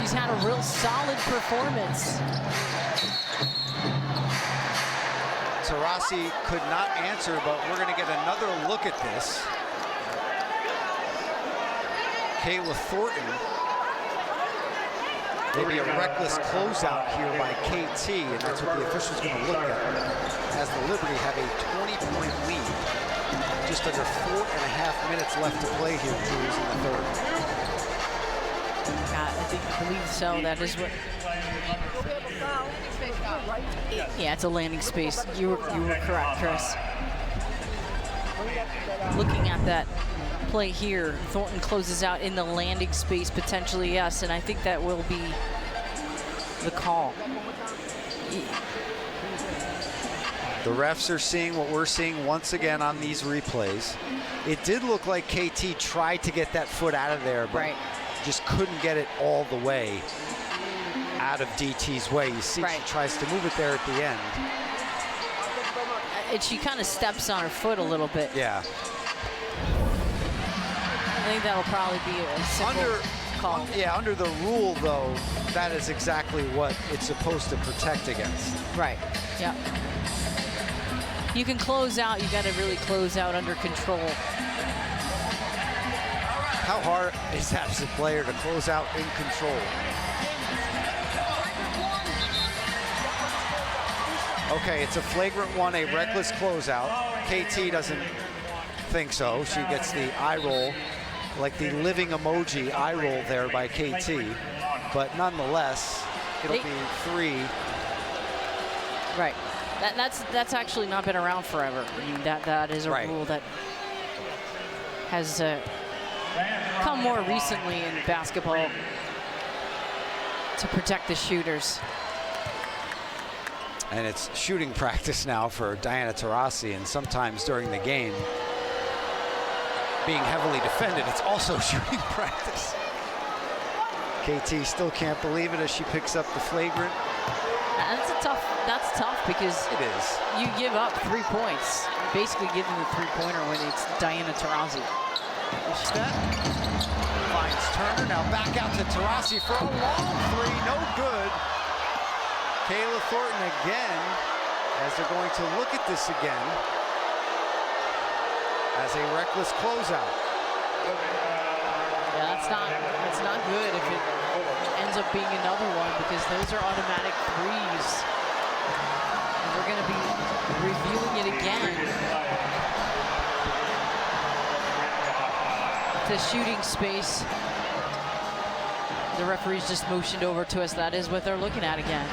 She's had a real solid performance. Taurasi could not answer, but we're going to get another look at this. Kayla Thornton. Maybe a reckless closeout here by KT, and that's what the official's going to look at, as the Liberty have a 20-point lead. Just under 4.5 minutes left to play here, Jules, in the third. I believe so. That is what. Yeah, it's a landing space. You were correct, Chris. Looking at that play here, Thornton closes out in the landing space, potentially, yes, and I think that will be the call. The refs are seeing what we're seeing once again on these replays. It did look like KT tried to get that foot out of there, but just couldn't get it all the way out of DT's way. You see, she tries to move it there at the end. And she kind of steps on her foot a little bit. Yeah. I think that'll probably be a simple call. Yeah, under the rule, though, that is exactly what it's supposed to protect against. Right, yeah. You can close out, you got to really close out under control. How hard is that as a player to close out in control? Okay, it's a flagrant one, a reckless closeout. KT doesn't think so. She gets the eye roll, like the living emoji eye roll there by KT. But nonetheless, it'll be 3. Right. That's actually not been around forever. I mean, that is a rule that has come more recently in basketball to protect the shooters. And it's shooting practice now for Diana Taurasi, and sometimes during the game, being heavily defended, it's also shooting practice. KT still can't believe it as she picks up the flagrant. That's tough because it is. You give up 3 points. You basically give them the three-pointer when it's Diana Taurasi. Step. Finds Turner, now back out to Taurasi for a long 3, no good. Kayla Thornton again, as they're going to look at this again, as a reckless closeout. Yeah, that's not good if it ends up being another one, because those are automatic threes. And we're going to be reviewing it again. The shooting space. The referees just motioned over to us. That is what they're looking at again.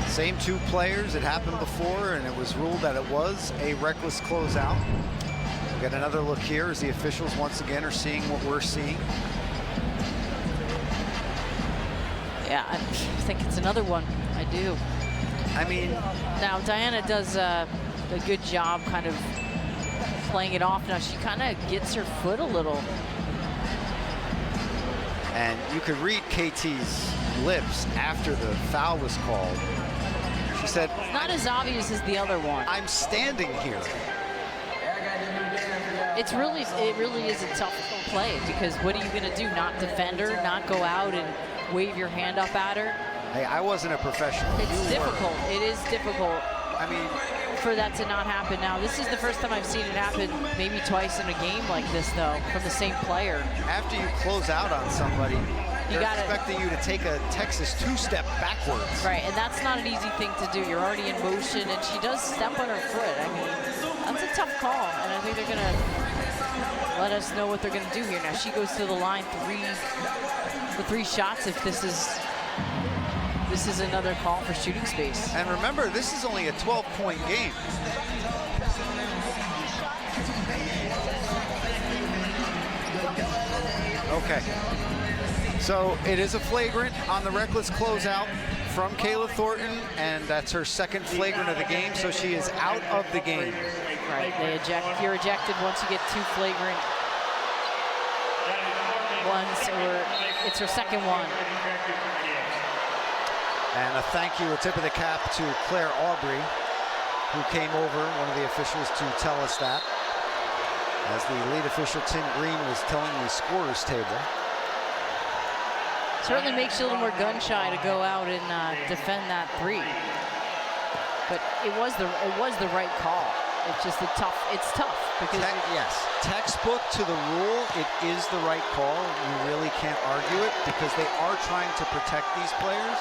Same 2 players. It happened before, and it was ruled that it was a reckless closeout. We'll get another look here as the officials once again are seeing what we're seeing. Yeah, I think it's another one. I do. I mean, now Diana does a good job kind of playing it off. Now she kind of gets her foot a little. And you could read KT's lips after the foul was called. She said, it's not as obvious as the other one. I'm standing here. It really is a tough play, because what are you going to do? Not defend her, not go out and wave your hand up at her? Hey, I wasn't a professional. It's difficult. It is difficult. I mean, for that to not happen. Now, this is the first time I've seen it happen, maybe twice in a game like this, though, from the same player. After you close out on somebody, they're expecting you to take a Texas 2-step backwards. Right, and that's not an easy thing to do. You're already in motion, and she does step on her foot. I mean, that's a tough call, and I think they're going to let us know what they're going to do here. Now, she goes to the line for 3 shots if this is another call for shooting space. And remember, this is only a 12-point game. Okay. So it is a flagrant on the reckless closeout from Kayla Thornton, and that's her second flagrant of the game, so she is out of the game. Right, you're ejected once you get 2 flagrant ones, or it's her second one. And a thank you, a tip of the cap to Claire Aubrey, who came over, one of the officials, to tell us that, as the lead official, Tim Green, was telling the scorer's table. Certainly makes you a little more gun shy to go out and defend that three. But it was the right call. It's just it's tough because yes, textbook to the rule, it is the right call. You really can't argue it because they are trying to protect these players.